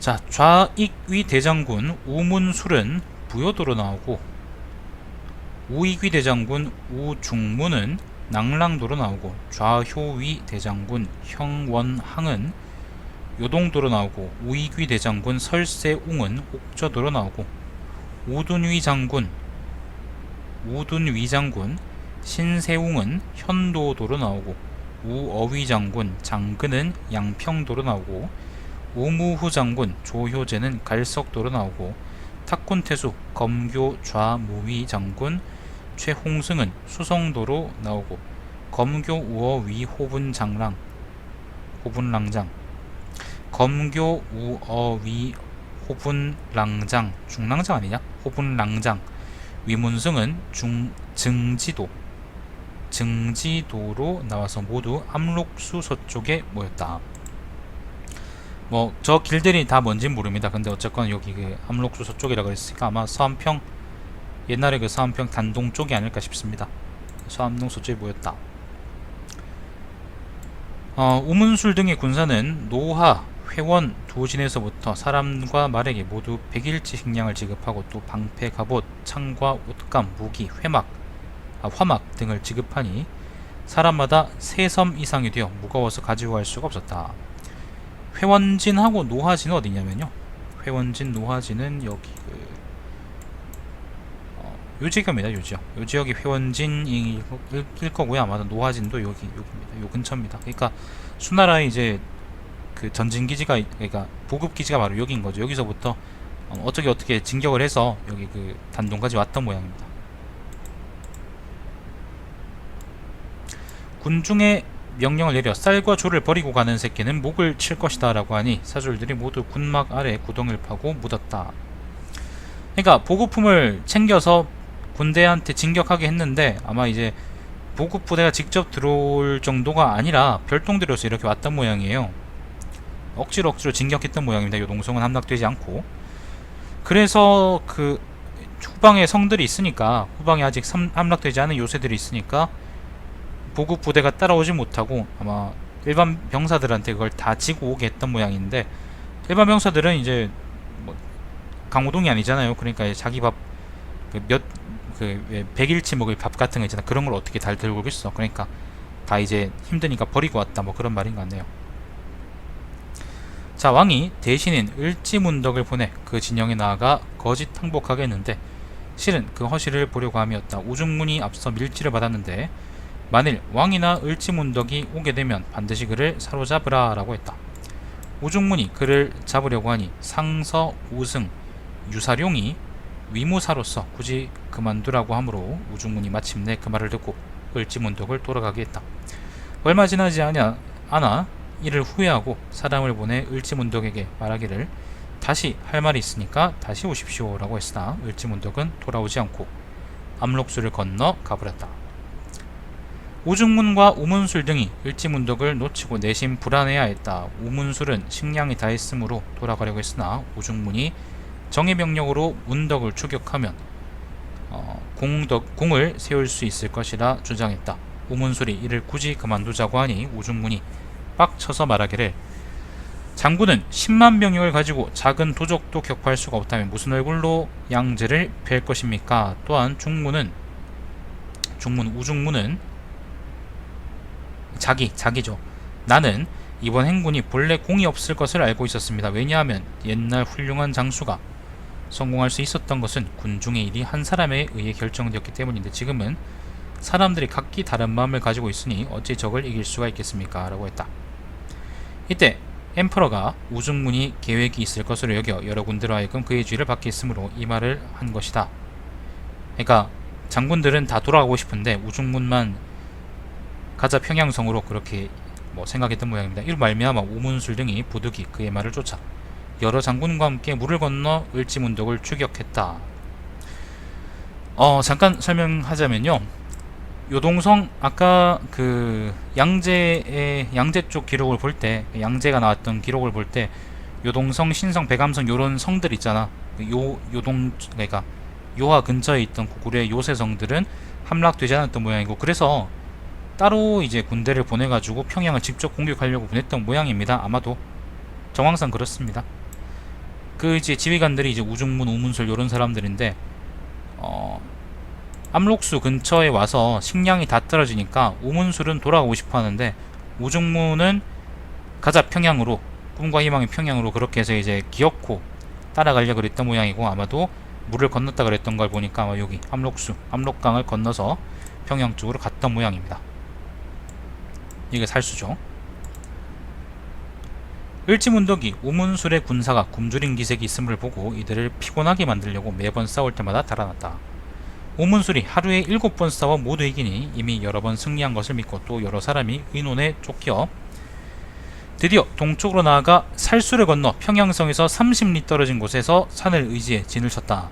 자, 좌익위 대장군 우문술은 부여도로 나오고, 우익위 대장군 우중문은 낭랑도로 나오고, 좌효위 대장군 형원항은 요동도로 나오고, 우익위 대장군 설세웅은 옥저도로 나오고, 우둔위 장군 신세웅은 현도도로 나오고, 우어위 장군 장근은 양평도로 나오고, 우무후 장군 조효제는 갈석도로 나오고, 탁군태수 검교 좌무위 장군 최홍승은 수성도로 나오고, 검교 우어위 호분랑장 검교 우어위 호분랑장 중랑장 아니냐? 호분랑장 위문승은 증지도로 나와서 모두 압록수 서쪽에 모였다. 뭐 저 길들이 다 뭔진 모릅니다. 근데 어쨌건 여기 그 압록수 서쪽이라 그랬으니까 아마 서안평, 옛날에 그 서안평 단동 쪽이 아닐까 싶습니다. 서암동 서쪽에 모였다. 우문술 등의 군사는 노하, 회원, 도진에서부터 사람과 말에게 모두 100일치 식량을 지급하고, 또 방패, 갑옷, 창과 옷감, 무기, 화막 등을 지급하니 사람마다 3섬 이상이 되어 무거워서 가지고 갈 수가 없었다. 회원진하고 노하진은 어디냐면요, 회원진, 노하진은 여기 요 지역입니다. 요 지역이 회원진일 거고요. 아마도 노하진도 여기입니다. 요 근처입니다. 그러니까 수나라의 이제 그 전진기지가, 그러니까 보급기지가 바로 여기인 거죠. 여기서부터 어떻게 진격을 해서 여기 그 단동까지 왔던 모양입니다. 군중에 명령을 내려 쌀과 조를 버리고 가는 새끼는 목을 칠 것이다 라고 하니 사졸들이 모두 군막 아래 구덩이를 파고 묻었다. 그러니까 보급품을 챙겨서 군대한테 진격하게 했는데, 아마 이제 보급 부대가 직접 들어올 정도가 아니라 별동들여서 이렇게 왔던 모양이에요. 억지로 진격했던 모양입니다. 요동성은 함락되지 않고. 그래서 그 후방에 성들이 있으니까, 후방에 아직 함락되지 않은 요새들이 있으니까 보급 부대가 따라오지 못하고 아마 일반 병사들한테 그걸 다 지고 오게 했던 모양인데, 일반 병사들은 이제 뭐 강호동이 아니잖아요. 그러니까 자기 밥 그 100일치 먹을 밥 같은 거 있잖아. 그런 걸 어떻게 달 들고 오겠어. 그러니까 다 이제 힘드니까 버리고 왔다, 뭐 그런 말인 것 같네요. 자, 왕이 대신인 을지문덕을 보내 그 진영에 나아가 거짓 항복하게 했는데, 실은 그 허실을 보려고 함이었다. 우중문이 앞서 밀지를 받았는데, 만일 왕이나 을지문덕이 오게 되면 반드시 그를 사로잡으라 라고 했다. 우중문이 그를 잡으려고 하니 상서, 우승, 유사룡이 위무사로서 굳이 그만두라고 하므로 우중문이 마침내 그 말을 듣고 을지문덕을 돌아가게 했다. 얼마 지나지 않아 이를 후회하고 사람을 보내 을지문덕에게 말하기를 다시 할 말이 있으니까 다시 오십시오 라고 했으나, 을지문덕은 돌아오지 않고 압록수를 건너 가버렸다. 우중문과 우문술 등이 을지문덕을 놓치고 내심 불안해하였다. 우문술은 식량이 다 했으므로 돌아가려고 했으나, 우중문이 정예 병력으로 문덕을 추격하면 공을 세울 수 있을 것이라 주장했다. 우문술이 이를 굳이 그만두자고 하니 우중문이 빡쳐서 말하기를, 장군은 10만 병력을 가지고 작은 도적도 격파할 수가 없다면 무슨 얼굴로 양제를 뵐 것입니까? 또한 우중문은 자기죠. 나는 이번 행군이 본래 공이 없을 것을 알고 있었습니다. 왜냐하면 옛날 훌륭한 장수가 성공할 수 있었던 것은 군중의 일이 한 사람에 의해 결정되었기 때문인데, 지금은 사람들이 각기 다른 마음을 가지고 있으니 어찌 적을 이길 수가 있겠습니까? 라고 했다. 이때 엠퍼러가 우중문이 계획이 있을 것으로 여겨 여러 군대로 하여금 그의 주의를 받게 했으므로 이 말을 한 것이다. 그러니까 장군들은 다 돌아가고 싶은데 우중문만 가자 평양성으로 그렇게 생각했던 모양입니다. 이로 말미암아 우문술 등이 부득이 그의 말을 쫓아 여러 장군과 함께 물을 건너 을지문덕을 추격했다. 잠깐 설명하자면요, 요동성 아까 그 양제 쪽 기록을 볼 때, 양제가 나왔던 기록을 볼 때 요동성, 신성, 배감성 요런 성들 있잖아. 그러니까 요하 근처에 있던 고구려의 요새성들은 함락되지 않았던 모양이고, 그래서 따로 이제 군대를 보내가지고 평양을 직접 공격하려고 보냈던 모양입니다. 아마도 정황상 그렇습니다. 그 이제 지휘관들이 이제 우중문, 우문술 요런 사람들인데 압록수 근처에 와서 식량이 다 떨어지니까 우문술은 돌아가고 싶어 하는데 우중문은 가자 평양으로, 꿈과 희망의 평양으로, 그렇게 해서 이제 기어코 따라가려고 그랬던 모양이고, 아마도 물을 건넜다 그랬던 걸 보니까 아마 여기 압록강을 건너서 평양 쪽으로 갔던 모양입니다. 이게 살수죠. 을지문덕이 우문술의 군사가 굶주린 기색이 있음을 보고 이들을 피곤하게 만들려고 매번 싸울 때마다 달아났다. 우문술이 하루에 7번 싸워 모두 이기니 이미 여러 번 승리한 것을 믿고 또 여러 사람이 의논에 쫓겨 드디어 동쪽으로 나아가 살수를 건너 평양성에서 30리 떨어진 곳에서 산을 의지해 진을 쳤다.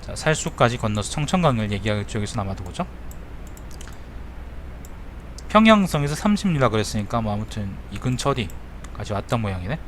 자, 살수까지 건너서 청천강을 얘기할 쪽에서 아마도 보죠. 평양성에서 30리라 그랬으니까 뭐 아무튼 이 근처 어디까지 왔던 모양이네.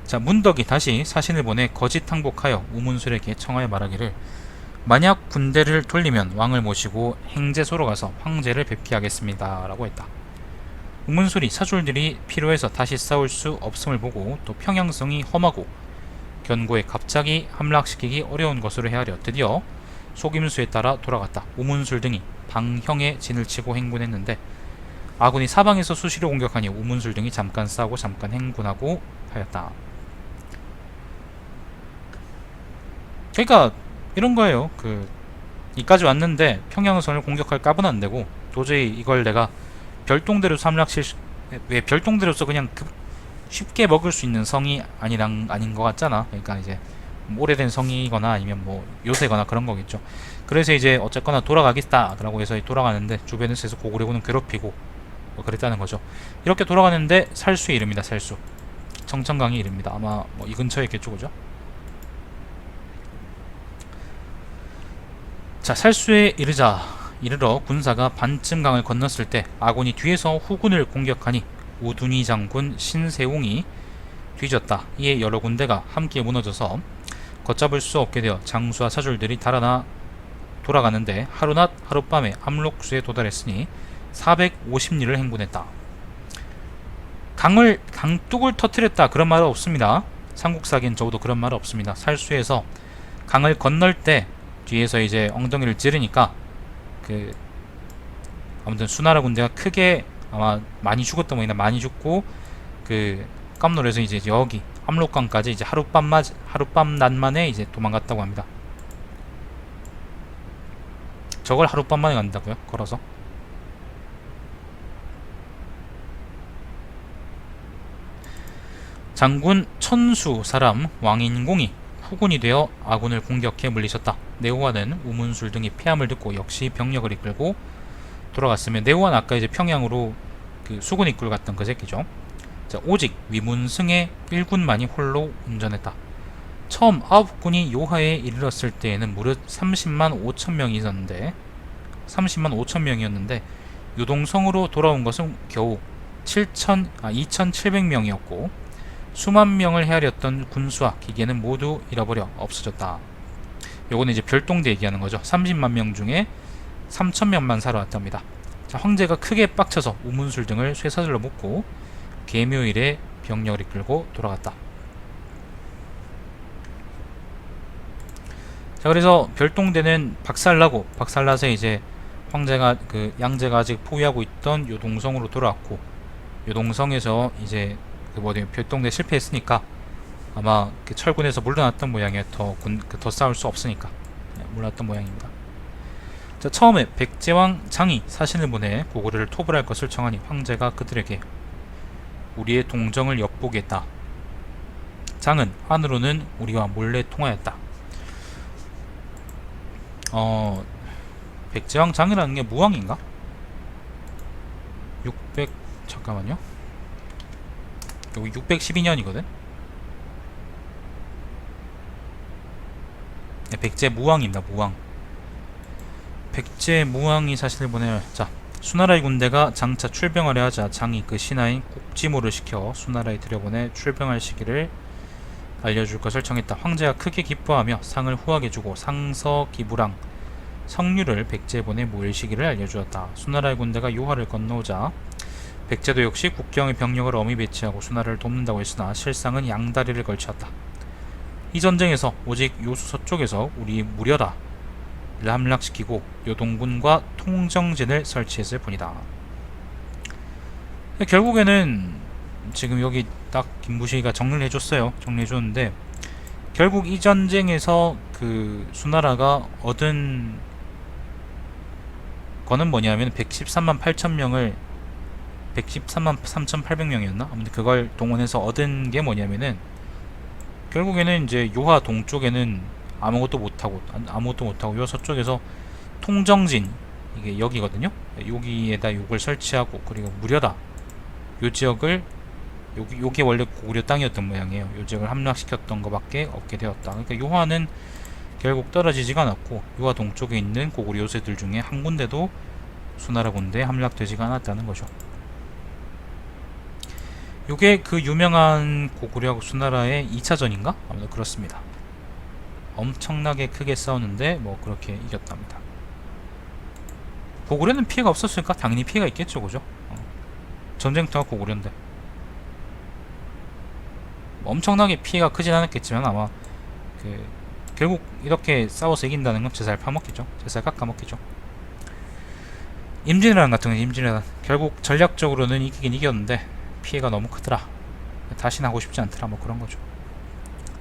자, 문덕이 다시 사신을 보내 거짓 항복하여 우문술에게 청하여 말하기를 만약 군대를 돌리면 왕을 모시고 행제소로 가서 황제를 뵙게 하겠습니다 라고 했다. 우문술이 사줄들이 필요해서 다시 싸울 수 없음을 보고 또 평양성이 험하고 견고에 갑자기 함락시키기 어려운 것으로 헤아려 드디어 속임수에 따라 돌아갔다. 우문술 등이 방형에 진을 치고 행군했는데 아군이 사방에서 수시로 공격하니 우문술 등이 잠깐 싸우고 잠깐 행군하고 하였다. 그러니까 이런 거예요. 이까지 왔는데 평양성을 공격할 값은 안 되고, 도저히 이걸 내가 별동대로 왜 별동대로서 그냥 쉽게 먹을 수 있는 성이 아닌 것 같잖아. 그러니까 이제 오래된 성이거나 아니면 뭐 요새거나 그런 거겠죠. 그래서 이제 어쨌거나 돌아가겠다 라고 해서 돌아가는데 주변에서 계속 고구려군은 괴롭히고 뭐 그랬다는 거죠. 이렇게 돌아가는데 살수에 이릅니다. 살수, 청천강이 이릅니다. 아마 뭐 이 근처에 있겠죠, 그죠? 자, 살수에 이르러 군사가 반쯤 강을 건넜을 때 아군이 뒤에서 후군을 공격하니 우둔희 장군 신세웅이 뒤졌다. 이에 여러 군대가 함께 무너져서 걷잡을 수 없게 되어 장수와 사줄들이 달아나 돌아가는데 하루낮 하룻밤에 압록수에 도달했으니 450리를 행군했다. 강둑을 터뜨렸다 그런 말은 없습니다. 삼국사기엔 적어도 그런 말은 없습니다. 살수에서 강을 건널 때 뒤에서 이제 엉덩이를 찌르니까 아무튼 수나라 군대가 크게 아마 많이 죽었던 모양이나 많이 죽고 깜놀해서 이제 여기 압록강까지 이제 하룻밤 낮 만에 이제 도망갔다고 합니다. 저걸 하룻밤 만에 간다고요? 걸어서? 장군 천수 사람 왕인공이 후군이 되어 아군을 공격해 물리쳤다. 네오와는 우문술 등이 패함을 듣고 역시 병력을 이끌고 돌아갔으며, 네오와는 아까 이제 평양으로 수군 이끌고 갔던 그 새끼죠. 자, 오직 위문승의 1군만이 홀로 운전했다. 처음 9군이 요하에 이르렀을 때에는 무릇 30만 5천 명이 있었는데 30만 5천 명이었는데 유동성으로 돌아온 것은 겨우 2,700명이었고 수만 명을 헤아렸던 군수와 기계는 모두 잃어버려 없어졌다. 요거는 이제 별동대 얘기하는 거죠. 30만 명 중에 3천 명만 살아왔답니다. 자, 황제가 크게 빡쳐서 우문술 등을 쇠사슬로 묶고 계묘일에 병력을 이끌고 돌아갔다. 자, 그래서 별동대는 박살나서 이제 황제가 양제가 아직 포위하고 있던 요동성으로 돌아왔고, 요동성에서 이제 별동대 실패했으니까 아마 철군에서 물러났던 모양이에요. 더 싸울 수 없으니까 물러났던 모양입니다. 자, 처음에 백제왕 장이 사신을 보내 고구려를 토벌할 것을 청하니 황제가 그들에게 우리의 동정을 엿보게 했다. 장은 안으로는 우리와 몰래 통하였다. 백제왕 장이라는 게 무왕인가? 잠깐만요. 여기 612년이거든? 네, 백제 무왕입니다. 무왕. 백제 무왕이 사신을 보내요. 자, 수나라의 군대가 장차 출병하려 하자 장이 그 신하인 국지모를 시켜 수나라에 들여보내 출병할 시기를 알려줄 것을 청했다. 황제가 크게 기뻐하며 상을 후하게 주고 상서 기부랑 성류를 백제에 보내 모일 시기를 알려주었다. 수나라의 군대가 요하를 건너오자 백제도 역시 국경의 병력을 엄히 배치하고 수나라를 돕는다고 했으나 실상은 양다리를 걸쳤다. 이 전쟁에서 오직 요수 서쪽에서 우리 무려다를 함락시키고 요동군과 통정진을 설치했을 뿐이다. 결국에는 지금 여기 딱 김부식이가 정리를 해줬어요. 정리해줬는데 결국 이 전쟁에서 그 수나라가 얻은 거는 뭐냐면 113만 8천 명을 113만 3,800명이었나? 아무튼 그걸 동원해서 얻은 게 뭐냐면은 결국에는 이제 요하 동쪽에는 아무것도 못하고 요 서쪽에서 통정진, 이게 여기거든요. 여기에다 요걸 설치하고, 그리고 무려다 요 지역을, 요게 원래 고구려 땅이었던 모양이에요. 요 지역을 함락시켰던 것밖에 없게 되었다. 그러니까 요하는 결국 떨어지지가 않았고, 요하 동쪽에 있는 고구려 요새들 중에 한 군데도 수나라 군대에 함락되지가 않았다는 거죠. 요게 그 유명한 고구려하고 수나라의 2차전인가? 아무튼 그렇습니다. 엄청나게 크게 싸웠는데 뭐 그렇게 이겼답니다. 고구려는 피해가 없었으니까 당연히 피해가 있겠죠, 그죠? 전쟁터가 고구려인데 뭐 엄청나게 피해가 크진 않았겠지만 아마 그 결국 이렇게 싸워서 이긴다는 건 제살 파먹겠죠. 제살 깎아먹겠죠. 임진왜란 같은 경우는 임진왜란 결국 전략적으로는 이기긴 이겼는데 피해가 너무 크더라, 다시는 하고 싶지 않더라, 뭐 그런 거죠.